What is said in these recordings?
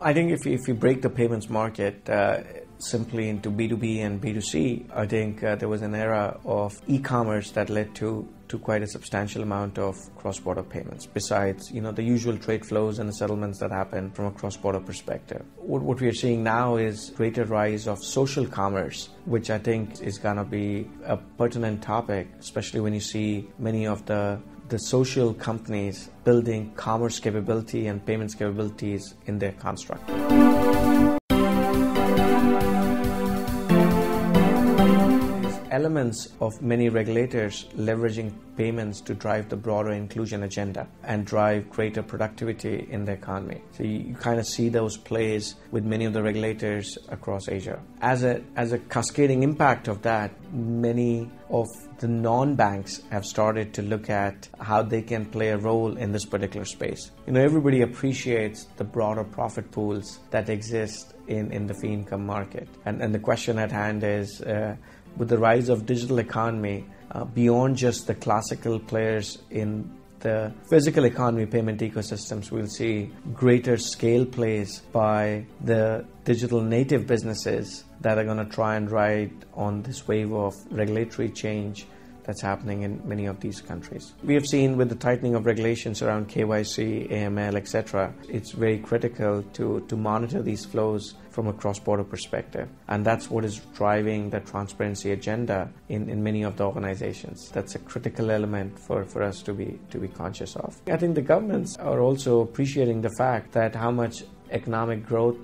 I think if you break the payments market simply into B2B and B2C, I think there was an era of e-commerce that led to quite a substantial amount of cross-border payments, besides the usual trade flows and the settlements that happen from a cross-border perspective. What we are seeing now is greater rise of social commerce, which I think is going to be a pertinent topic, especially when you see many of the social companies building commerce capability and payments capabilities in their construct. Elements of many regulators leveraging payments to drive the broader inclusion agenda and drive greater productivity in the economy. So you kind of see those plays with many of the regulators across Asia. As a cascading impact of that, many of the non-banks have started to look at how they can play a role in this particular space. Everybody appreciates the broader profit pools that exist in the fee income market. And the question at hand is, with the rise of digital economy, beyond just the classical players in the physical economy payment ecosystems, we'll see greater scale plays by the digital native businesses that are going to try and ride on this wave of regulatory change that's happening in many of these countries. We have seen with the tightening of regulations around KYC, AML, etc., it's very critical to monitor these flows from a cross-border perspective. And that's what is driving the transparency agenda in many of the organizations. That's a critical element for us to be conscious of. I think the governments are also appreciating the fact that how much economic growth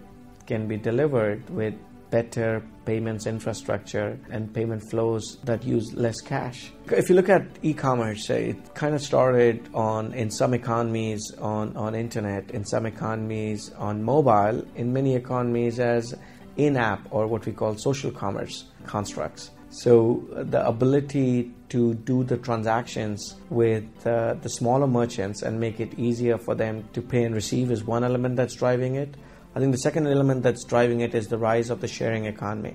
can be delivered with better payments infrastructure and payment flows that use less cash. If you look at e-commerce, it kind of started in some economies on internet, in some economies on mobile, in many economies as in-app or what we call social commerce constructs. So the ability to do the transactions with the smaller merchants and make it easier for them to pay and receive is one element that's driving it. I think the second element that's driving it is the rise of the sharing economy.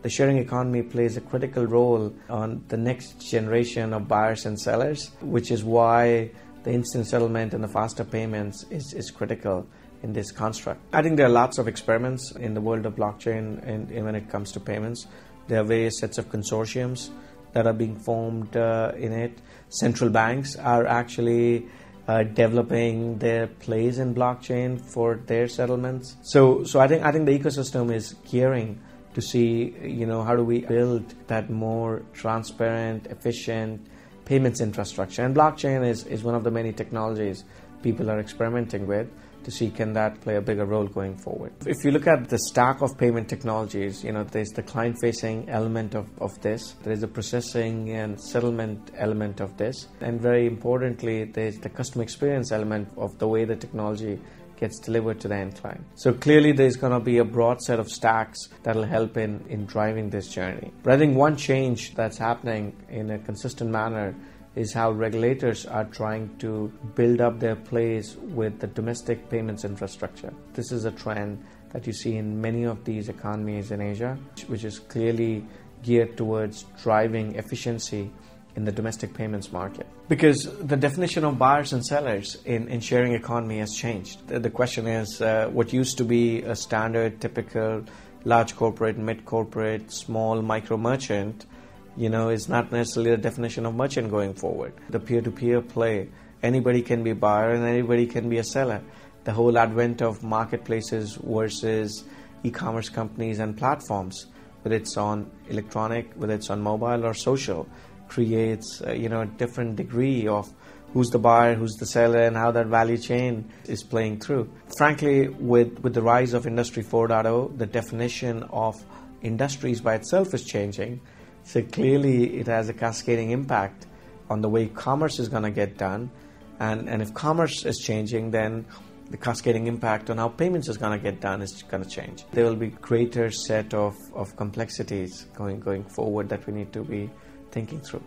The sharing economy plays a critical role on the next generation of buyers and sellers, which is why the instant settlement and the faster payments is critical in this construct. I think there are lots of experiments in the world of blockchain and when it comes to payments. There are various sets of consortiums that are being formed in it. Central banks are actually developing their plays in blockchain for their settlements. So I think the ecosystem is gearing to see, how do we build that more transparent, efficient payments infrastructure. And blockchain is one of the many technologies people are experimenting with to see can that play a bigger role going forward. If you look at the stack of payment technologies, there's the client-facing element of this, there is the processing and settlement element of this, and very importantly, there's the customer experience element of the way the technology gets delivered to the end client. So clearly there's going to be a broad set of stacks that'll help in driving this journey. But I think one change that's happening in a consistent manner is how regulators are trying to build up their plays with the domestic payments infrastructure. This is a trend that you see in many of these economies in Asia, which is clearly geared towards driving efficiency in the domestic payments market. Because the definition of buyers and sellers in sharing economy has changed. The question is, what used to be a standard, typical, large corporate, mid-corporate, small, micro merchant, is not necessarily the definition of merchant going forward. The peer-to-peer play, anybody can be a buyer and anybody can be a seller. The whole advent of marketplaces versus e-commerce companies and platforms, whether it's on electronic, whether it's on mobile or social, creates a different degree of who's the buyer, who's the seller, and how that value chain is playing through. Frankly, with the rise of Industry 4.0, the definition of industries by itself is changing. So clearly it has a cascading impact on the way commerce is going to get done. And if commerce is changing, then the cascading impact on how payments is going to get done is going to change. There will be greater set of complexities going forward that we need to be thinking through.